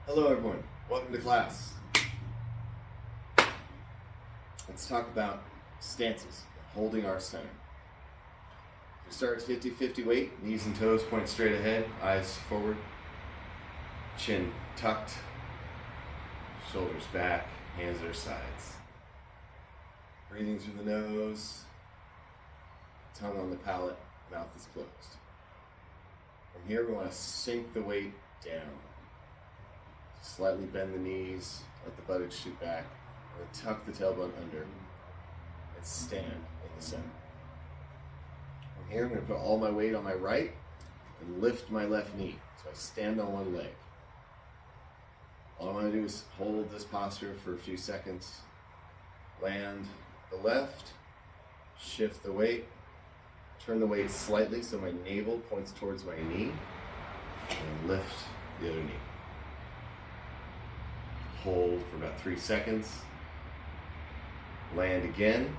Hello everyone, welcome to class. Let's talk about stances, holding our center. We start at 50-50 weight, knees and toes point straight ahead, eyes forward, chin tucked, shoulders back, hands at our sides. Breathing through the nose, tongue on the palate, mouth is closed. From here we want to sink the weight down. Slightly bend the knees, let the buttocks shoot back, and then tuck the tailbone under and stand in the center. From here I'm going to put all my weight on my right and lift my left knee. So I stand on one leg. All I want to do is hold this posture for a few seconds. Land the left, shift the weight, turn the weight slightly so my navel points towards my knee, and lift the other knee. Hold for about 3 seconds. Land again.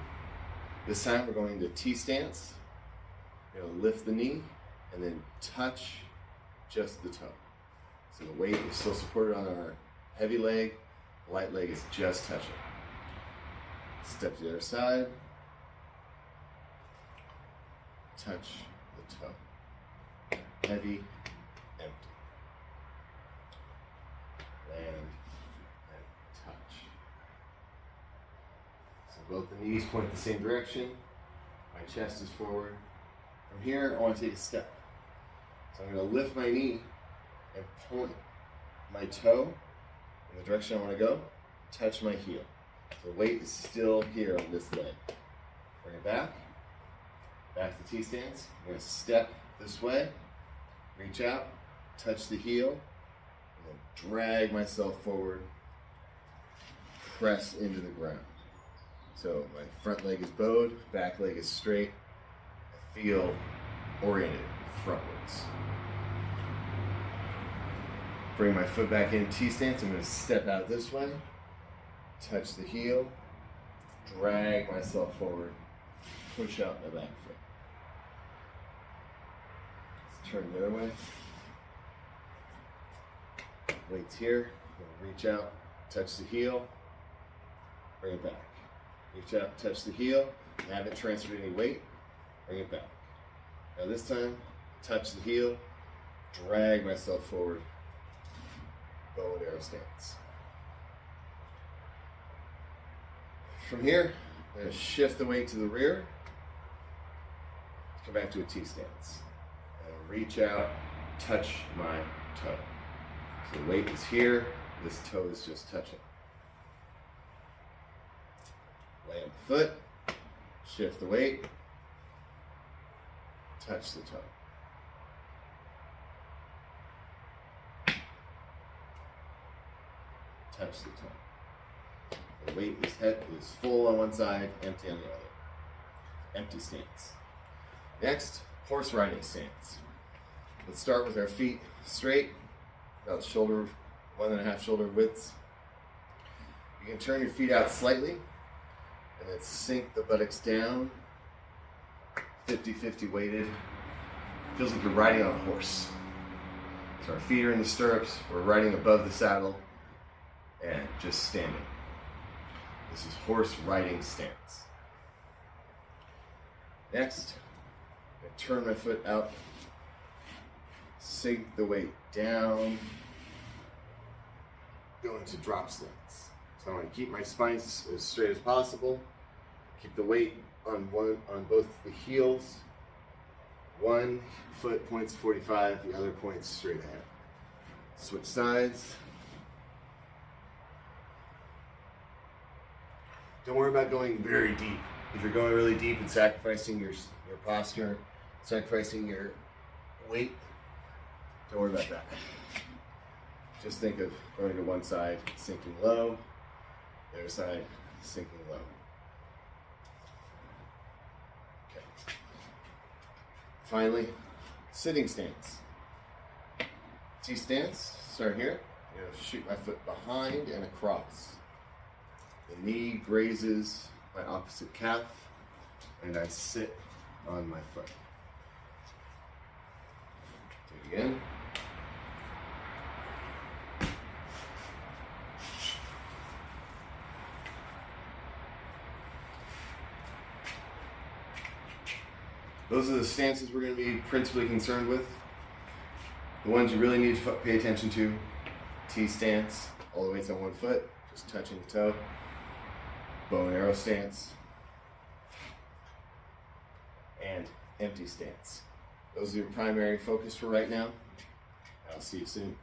This time we're going to T stance. We're going to lift the knee and then touch just the toe. So the weight is still supported on our heavy leg, light leg is just touching. Step to the other side. Touch the toe. Heavy, empty. Land. Both the knees point the same direction. My chest is forward. From here, I want to take a step. So I'm going to lift my knee and point my toe in the direction I want to go. Touch my heel. So the weight is still here on this leg. Bring it back. Back to T-stance. I'm going to step this way. Reach out. Touch the heel. And then drag myself forward. Press into the ground. So my front leg is bowed, back leg is straight. I feel oriented frontwards. Bring my foot back in T-stance. I'm going to step out this way, touch the heel, drag myself forward, push out my back foot. Let's turn the other way. Weight's here. I'm going to reach out, touch the heel, bring it back. Reach out, touch the heel, haven't transferred any weight, bring it back. Now this time, touch the heel, drag myself forward, bow and arrow stance. From here, I'm going to shift the weight to the rear, come back to a T-stance. And reach out, touch my toe. So the weight is here, this toe is just touching. Land the foot, shift the weight, touch the toe. Touch the toe. The weight is full on one side, empty on the other. Empty stance. Next, horse riding stance. Let's start with our feet straight, about shoulder, 1.5 shoulder widths. You can turn your feet out slightly. And then sink the buttocks down, 50-50 weighted. Feels like you're riding on a horse. So our feet are in the stirrups, we're riding above the saddle, and just standing. This is horse riding stance. Next, I'm going to turn my foot out, sink the weight down, go into drop stance. So I want to keep my spine as straight as possible. Keep the weight on both the heels. One foot points 45, the other points straight ahead. Switch sides. Don't worry about going very deep. If you're going really deep and sacrificing your posture, sacrificing your weight, don't worry about that. Just think of going to one side, sinking low. The other side, sinking low. Okay. Finally, sitting stance. T-stance, start here. I'm going to shoot my foot behind and across. The knee grazes my opposite calf, and I sit on my foot. Do it again. Those are the stances we're going to be principally concerned with. The ones you really need to pay attention to: T stance, all the weights on one foot, just touching the toe. Bow and arrow stance, and empty stance. Those are your primary focus for right now. I'll see you soon.